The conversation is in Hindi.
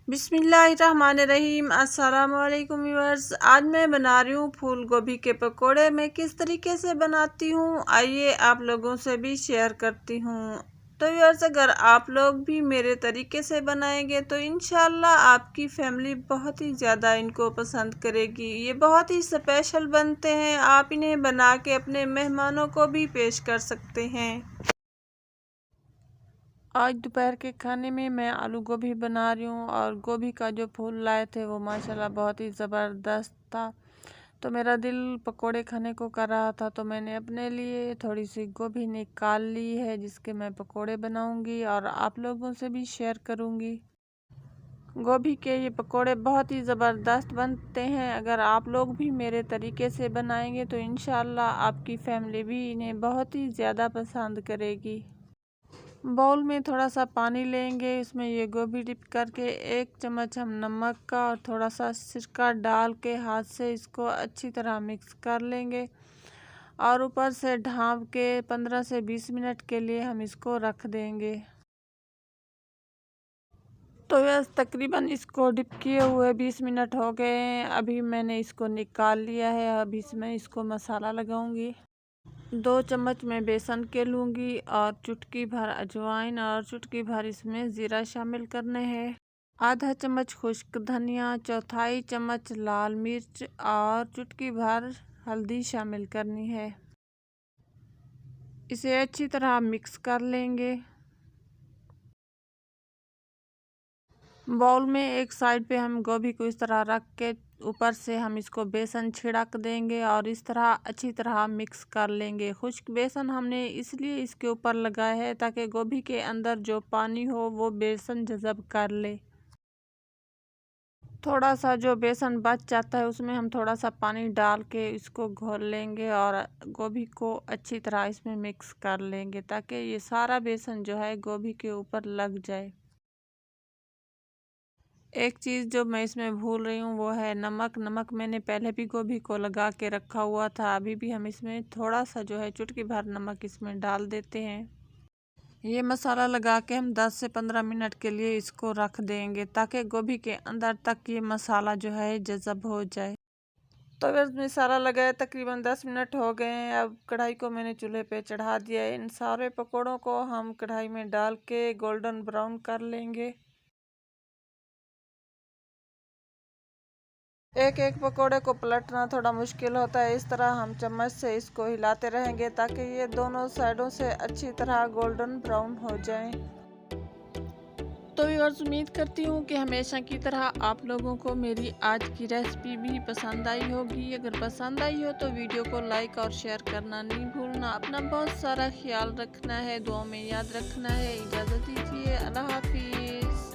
बिस्मिल्लाहिर्रहमानिर्रहीम। अस्सलामुअलैकुम व्यूअर्स। आज मैं बना रही हूँ फूल गोभी के पकोड़े। मैं किस तरीके से बनाती हूँ आइए आप लोगों से भी शेयर करती हूँ। तो व्यूअर्स, अगर आप लोग भी मेरे तरीके से बनाएंगे तो इंशाल्लाह आपकी फैमिली बहुत ही ज़्यादा इनको पसंद करेगी। ये बहुत ही स्पेशल बनते हैं, आप इन्हें बना के अपने मेहमानों को भी पेश कर सकते हैं। आज दोपहर के खाने में मैं आलू गोभी बना रही हूँ और गोभी का जो फूल लाए थे वो माशाल्लाह बहुत ही ज़बरदस्त था। तो मेरा दिल पकोड़े खाने को कर रहा था, तो मैंने अपने लिए थोड़ी सी गोभी निकाल ली है जिसके मैं पकोड़े बनाऊंगी और आप लोगों से भी शेयर करूंगी। गोभी के ये पकोड़े बहुत ही ज़बरदस्त बनते हैं। अगर आप लोग भी मेरे तरीके से बनाएंगे तो इंशाल्लाह आपकी फैमिली भी इन्हें बहुत ही ज़्यादा पसंद करेगी। बाउल में थोड़ा सा पानी लेंगे, इसमें ये गोभी डिप करके 1 चम्मच हम नमक का और थोड़ा सा सिरका डाल के हाथ से इसको अच्छी तरह मिक्स कर लेंगे और ऊपर से ढाँप के 15 से 20 मिनट के लिए हम इसको रख देंगे। तो बस तकरीबन इसको डिप किए हुए 20 मिनट हो गए हैं। अभी मैंने इसको निकाल लिया है। अब इसमें इसको मसाला लगाऊंगी। 2 चम्मच मैं बेसन के लूँगी और चुटकी भर अजवाइन और चुटकी भर इसमें ज़ीरा शामिल करने हैं। आधा चम्मच खुश्क धनिया, चौथाई चम्मच लाल मिर्च और चुटकी भर हल्दी शामिल करनी है। इसे अच्छी तरह मिक्स कर लेंगे। बाउल में एक साइड पे हम गोभी को इस तरह रख के ऊपर से हम इसको बेसन छिड़क देंगे और इस तरह अच्छी तरह मिक्स कर लेंगे। खुश्क बेसन हमने इसलिए इसके ऊपर लगाया है ताकि गोभी के अंदर जो पानी हो वो बेसन जज़ब कर ले। थोड़ा सा जो बेसन बच जाता है उसमें हम थोड़ा सा पानी डाल के इसको घोल लेंगे और गोभी को अच्छी तरह इसमें मिक्स कर लेंगे ताकि ये सारा बेसन जो है गोभी के ऊपर लग जाए। एक चीज़ जो मैं इसमें भूल रही हूँ वो है नमक। नमक मैंने पहले भी गोभी को लगा के रखा हुआ था, अभी भी हम इसमें थोड़ा सा जो है चुटकी भर नमक इसमें डाल देते हैं। ये मसाला लगा के हम 10 से 15 मिनट के लिए इसको रख देंगे ताकि गोभी के अंदर तक ये मसाला जो है जज़ब हो जाए। तो बस मसाला लगाया तकरीबन 10 मिनट हो गए हैं। अब कढ़ाई को मैंने चूल्हे पे चढ़ा दिया है। इन सारे पकौड़ों को हम कढ़ाई में डाल के गोल्डन ब्राउन कर लेंगे। एक एक पकोड़े को पलटना थोड़ा मुश्किल होता है। इस तरह हम चम्मच से इसको हिलाते रहेंगे ताकि ये दोनों साइडों से अच्छी तरह गोल्डन ब्राउन हो जाएं। तो व्यूअर्स, उम्मीद करती हूँ कि हमेशा की तरह आप लोगों को मेरी आज की रेसिपी भी पसंद आई होगी। अगर पसंद आई हो तो वीडियो को लाइक और शेयर करना नहीं भूलना। अपना बहुत सारा ख्याल रखना है, दुआ में याद रखना है। इजाज़त दीजिए, अल्लाह हाफिज़।